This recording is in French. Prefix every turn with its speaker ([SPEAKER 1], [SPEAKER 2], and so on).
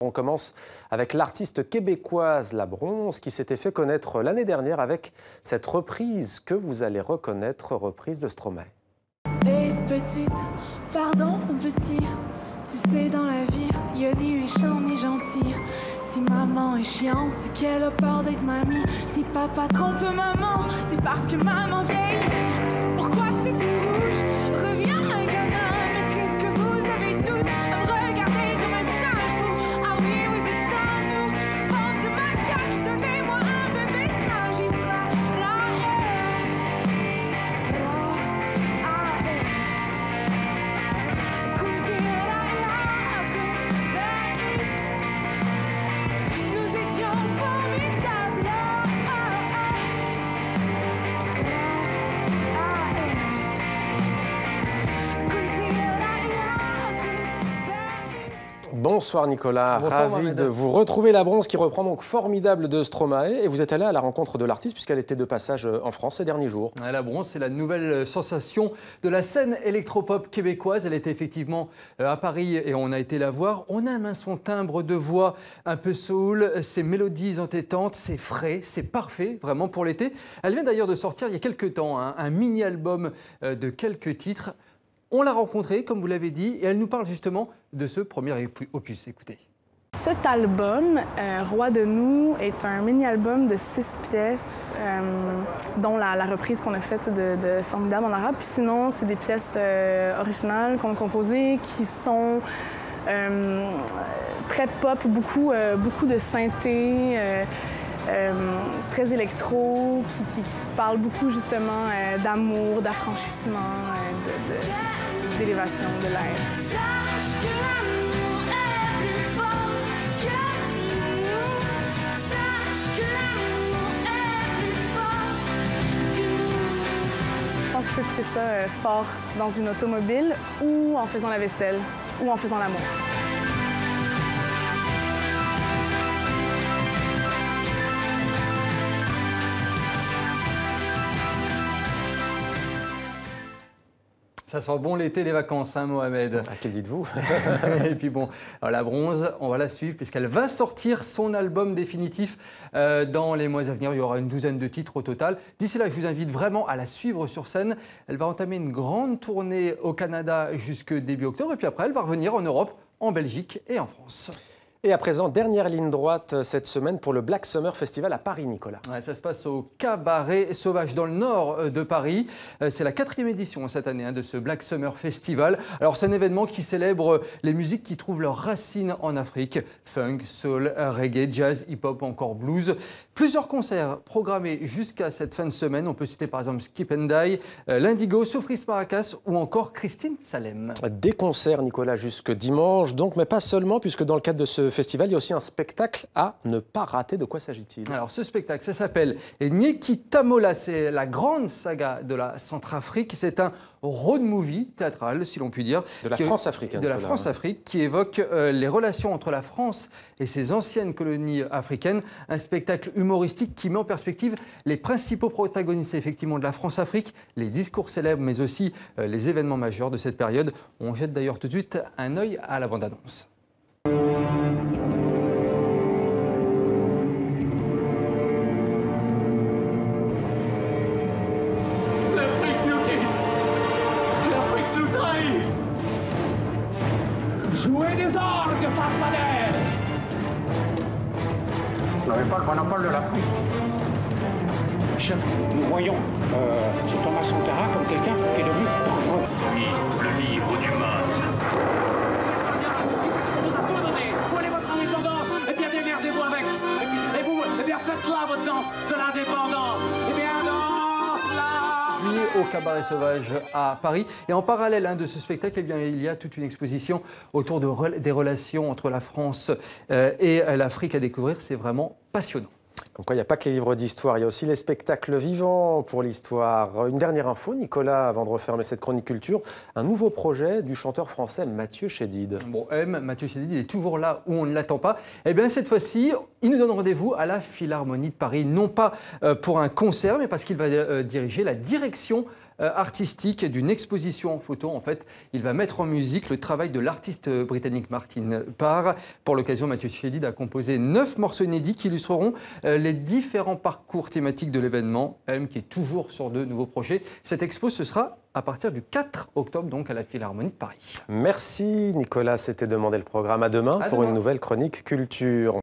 [SPEAKER 1] On commence avec l'artiste québécoise La Bronze qui s'était fait connaître l'année dernière avec cette reprise que vous allez reconnaître, reprise de Stromae.
[SPEAKER 2] Hey petite, pardon petit, tu sais dans la vie, il y a des méchants et gentils. Si maman est chiante, c'est qu'elle a peur d'être mamie. Si papa trompe maman, c'est parce que maman vieillit. Pourquoi t'es tout rouge? Reviens un gamin, mais qu'est-ce que vous avez tous à me regarder comme un sale fou? Ah oui, vous êtes sans vous, bande de macaques, donnez-moi un bébé singe, il sera là. Nous étions formidables.
[SPEAKER 1] Bonsoir Nicolas,
[SPEAKER 3] Bonsoir,
[SPEAKER 1] ravi
[SPEAKER 3] Mohamed.
[SPEAKER 1] de vous retrouver. La Bronze qui reprend donc Formidable de Stromae et vous êtes allé à la rencontre de l'artiste puisqu'elle était de passage en France ces derniers jours.
[SPEAKER 3] La Bronze, c'est la nouvelle sensation de la scène électropop québécoise. Elle était effectivement à Paris et on a été la voir. On aime son timbre de voix un peu soul, ses mélodies entêtantes, c'est frais, c'est parfait vraiment pour l'été. Elle vient d'ailleurs de sortir il y a quelques temps un mini-album de quelques titres. On l'a rencontrée, comme vous l'avez dit, et elle nous parle justement de ce premier opus. Écoutez.
[SPEAKER 4] Cet album, Roi de nous, est un mini-album de 6 pièces, dont la reprise qu'on a faite de Formidable en arabe. Puis sinon, c'est des pièces originales qu'on a composées qui sont très pop, beaucoup de synthé, très électro, qui parlent beaucoup justement d'amour, d'affranchissement, d'élévation de l'être.
[SPEAKER 2] Sache que l'amour est plus fort que nous. Sache que l'amour est plus fort que nous.
[SPEAKER 4] Je pense qu'il faut écouter ça fort dans une automobile ou en faisant la vaisselle ou en faisant l'amour.
[SPEAKER 3] Ça sent bon l'été, les vacances, hein, Mohamed.
[SPEAKER 1] À quel dites-vous?
[SPEAKER 3] Et puis bon, alors la Bronze, on va la suivre puisqu'elle va sortir son album définitif dans les mois à venir. Il y aura une douzaine de titres au total. D'ici là, je vous invite vraiment à la suivre sur scène. Elle va entamer une grande tournée au Canada jusque début octobre. Et puis après, elle va revenir en Europe, en Belgique et en France.
[SPEAKER 1] Et à présent, dernière ligne droite cette semaine pour le Black Summer Festival à Paris, Nicolas.
[SPEAKER 3] Ouais, ça se passe au Cabaret Sauvage dans le nord de Paris. C'est la 4e édition cette année de ce Black Summer Festival. Alors c'est un événement qui célèbre les musiques qui trouvent leurs racines en Afrique. Funk, soul, reggae, jazz, hip-hop, encore blues. Plusieurs concerts programmés jusqu'à cette fin de semaine. On peut citer par exemple Skip and Die, l'Indigo, Soufris Maracas ou encore Christine Salem.
[SPEAKER 1] Des concerts, Nicolas, jusque dimanche, donc, mais pas seulement, puisque dans le cadre de ce festival, il y a aussi un spectacle à ne pas rater. De quoi s'agit-il?
[SPEAKER 3] Alors ce spectacle, ça s'appelle Nyeki Tamola, c'est la grande saga de la Centrafrique. C'est un road movie théâtral, si l'on peut dire.
[SPEAKER 1] De la France-Afrique.
[SPEAKER 3] De la France-Afrique, qui évoque les relations entre la France et ses anciennes colonies africaines. Un spectacle humoristique qui met en perspective les principaux protagonistes effectivement de la France-Afrique, les discours célèbres, mais aussi les événements majeurs de cette période. On jette d'ailleurs tout de suite un œil à la bande-annonce.
[SPEAKER 5] L'Afrique nous quitte. L'Afrique nous trahit. Jouez des orgues, farfadets. Vous n'avez pas le monopole de l'Afrique. Nous voyons ce Thomas Sankara comme quelqu'un qui est devenu dangereux. Suis le livre du mal. Vous a tout donné. Vous voulez votre indépendance? Eh bien, démerdez-vous avec. Et vous, eh bien, faites-la votre danse de l'indépendance. Eh bien, danse-la.
[SPEAKER 3] Juillet au Cabaret Sauvage à Paris. Et en parallèle de ce spectacle, eh bien, il y a toute une exposition autour des relations entre la France et l'Afrique à découvrir. C'est vraiment passionnant.
[SPEAKER 1] Comme quoi, il n'y a pas que les livres d'histoire, il y a aussi les spectacles vivants pour l'histoire. Une dernière info, Nicolas, avant de refermer cette chronique culture, un nouveau projet du chanteur français Mathieu Chédid.
[SPEAKER 3] Bon, Mathieu Chédid, il est toujours là où on ne l'attend pas. Eh bien, cette fois-ci, il nous donne rendez-vous à la Philharmonie de Paris, non pas pour un concert, mais parce qu'il va diriger la direction artistique d'une exposition en photo. En fait, il va mettre en musique le travail de l'artiste britannique Martin Parr. Pour l'occasion, Mathieu Chédid a composé 9 morceaux inédits qui illustreront les différents parcours thématiques de l'événement, M qui est toujours sur de nouveaux projets. Cette expo, ce sera à partir du 4 octobre, donc à la Philharmonie de Paris.
[SPEAKER 1] Merci Nicolas, c'était Demander le programme. À demain pour une nouvelle chronique culture.